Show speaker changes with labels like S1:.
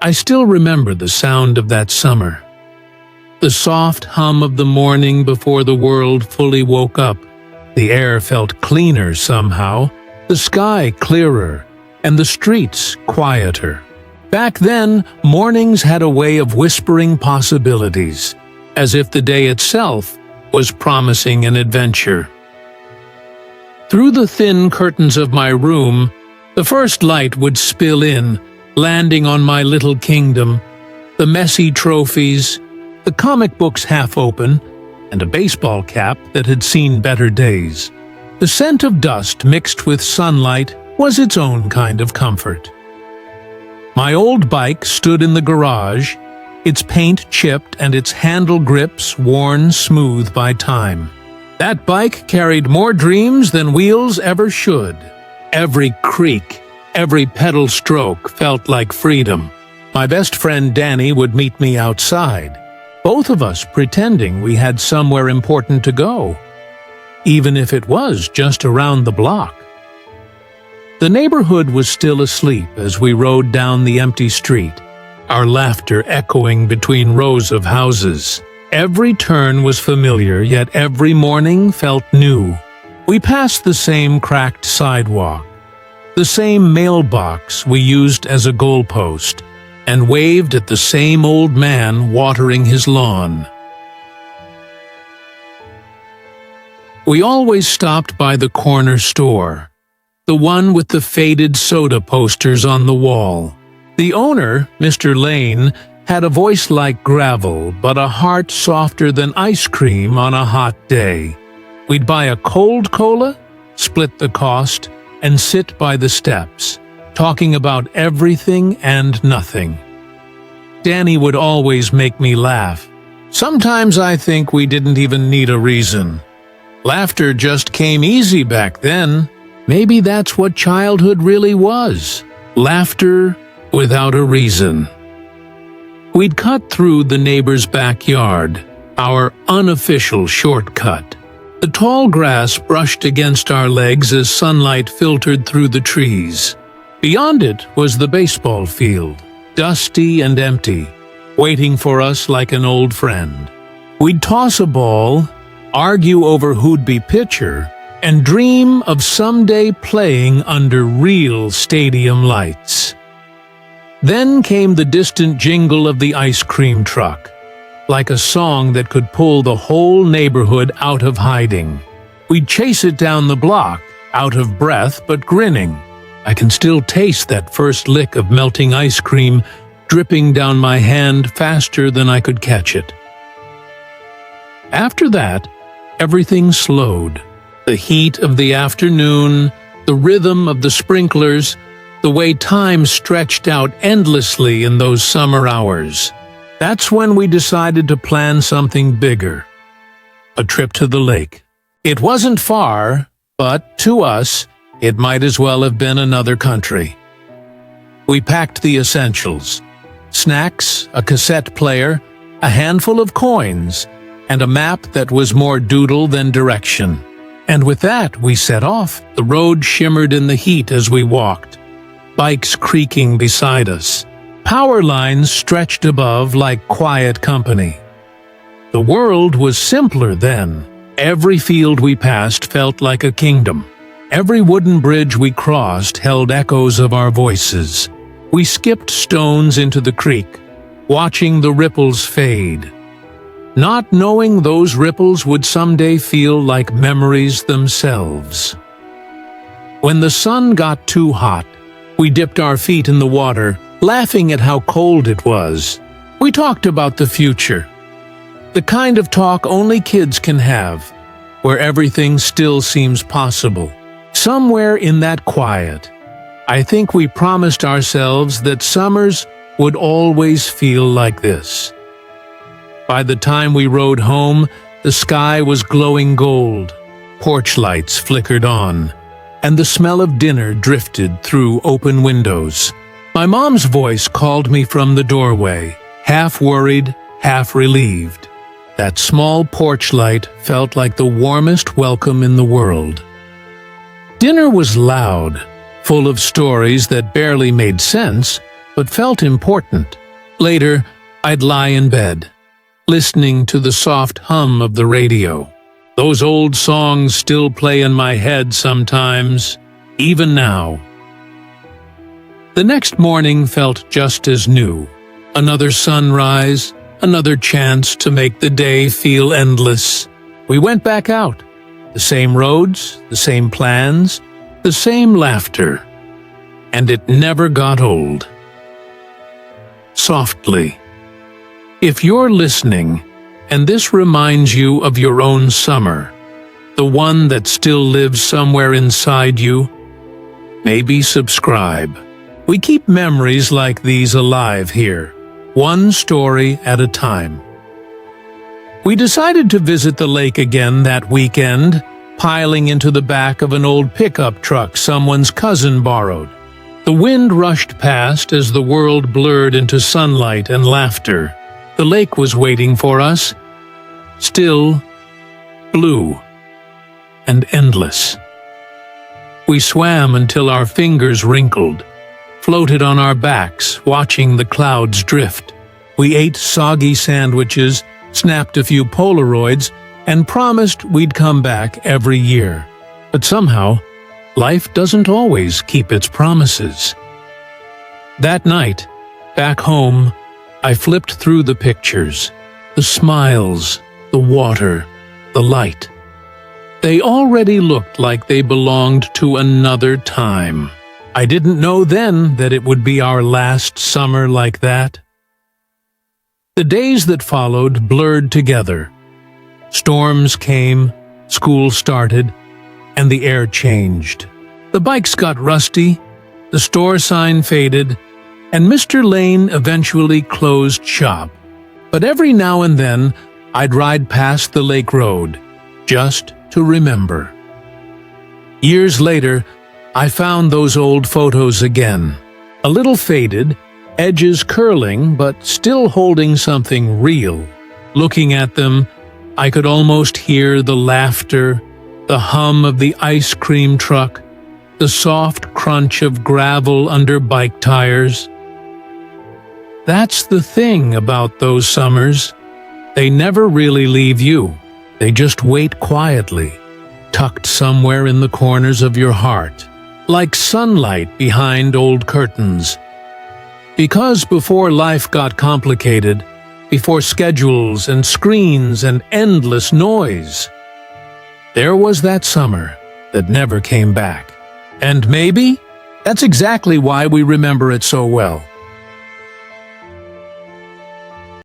S1: I still remember the sound of that summer. The soft hum of the morning before the world fully woke up. The air felt cleaner somehow, the sky clearer, and the streets quieter. Back then, mornings had a way of whispering possibilities, as if the day itself was promising an adventure. Through the thin curtains of my room, the first light would spill in, landing on my little kingdom, the messy trophies, the comic books half open, and a baseball cap that had seen better days. The scent of dust mixed with sunlight was its own kind of comfort. My old bike stood in the garage, its paint chipped and its handle grips worn smooth by time. That bike carried more dreams than wheels ever should. Every creak, every pedal stroke felt like freedom. My best friend Danny would meet me outside, both of us pretending we had somewhere important to go, even if it was just around the block. The neighborhood was still asleep as we rode down the empty street, our laughter echoing between rows of houses. Every turn was familiar, yet every morning felt new. We passed the same cracked sidewalk, the same mailbox we used as a goalpost, and waved at the same old man watering his lawn. We always stopped by the corner store, the one with the faded soda posters on the wall. The owner, Mr. Lane, had a voice like gravel, but a heart softer than ice cream on a hot day. We'd buy a cold cola, split the cost, and sit by the steps, talking about everything and nothing. Danny would always make me laugh. Sometimes I think we didn't even need a reason. Laughter just came easy back then. Maybe that's what childhood really was. Laughter without a reason. We'd cut through the neighbor's backyard, our unofficial shortcut. The tall grass brushed against our legs as sunlight filtered through the trees. Beyond it was the baseball field, dusty and empty, waiting for us like an old friend. We'd toss a ball, argue over who'd be pitcher, and dream of someday playing under real stadium lights. Then came the distant jingle of the ice cream truck, like a song that could pull the whole neighborhood out of hiding. We'd chase it down the block, out of breath but grinning. I can still taste that first lick of melting ice cream dripping down my hand faster than I could catch it. After that, everything slowed. The heat of the afternoon, the rhythm of the sprinklers, the way time stretched out endlessly in those summer hours. That's when we decided to plan something bigger. A trip to the lake. It wasn't far, but to us, it might as well have been another country. We packed the essentials: snacks, a cassette player, a handful of coins, and a map that was more doodle than direction. And with that, we set off. The road shimmered in the heat as we walked, bikes creaking beside us. Power lines stretched above like quiet company. The world was simpler then. Every field we passed felt like a kingdom. Every wooden bridge we crossed held echoes of our voices. We skipped stones into the creek, watching the ripples fade, not knowing those ripples would someday feel like memories themselves. When the sun got too hot, we dipped our feet in the water, laughing at how cold it was. We talked about the future, the kind of talk only kids can have, where everything still seems possible. Somewhere in that quiet, I think we promised ourselves that summers would always feel like this. By the time we rode home, the sky was glowing gold, porch lights flickered on, and the smell of dinner drifted through open windows. My mom's voice called me from the doorway, half worried, half relieved. That small porch light felt like the warmest welcome in the world. Dinner was loud, full of stories that barely made sense, but felt important. Later, I'd lie in bed, listening to the soft hum of the radio. Those old songs still play in my head sometimes, even now. The next morning felt just as new. Another sunrise, another chance to make the day feel endless. We went back out. The same roads, the same plans, the same laughter. And it never got old. Softly. If you're listening, and this reminds you of your own summer, the one that still lives somewhere inside you, maybe subscribe. We keep memories like these alive here, one story at a time. We decided to visit the lake again that weekend, piling into the back of an old pickup truck someone's cousin borrowed. The wind rushed past as the world blurred into sunlight and laughter. The lake was waiting for us, still, blue, and endless. We swam until our fingers wrinkled, floated on our backs, watching the clouds drift. We ate soggy sandwiches, snapped a few Polaroids, and promised we'd come back every year. But somehow, life doesn't always keep its promises. That night, back home, I flipped through the pictures, the smiles, the water, the light. They already looked like they belonged to another time. I didn't know then that it would be our last summer like that. The days that followed blurred together. Storms came, school started, and the air changed. The bikes got rusty, the store sign faded, and Mr. Lane eventually closed shop. But every now and then, I'd ride past the lake road, just to remember. Years later, I found those old photos again, a little faded, edges curling but still holding something real. Looking at them, I could almost hear the laughter, the hum of the ice cream truck, the soft crunch of gravel under bike tires. That's the thing about those summers. They never really leave you. They just wait quietly, tucked somewhere in the corners of your heart, like sunlight behind old curtains. Because before life got complicated, before schedules and screens and endless noise, there was that summer that never came back. And maybe that's exactly why we remember it so well.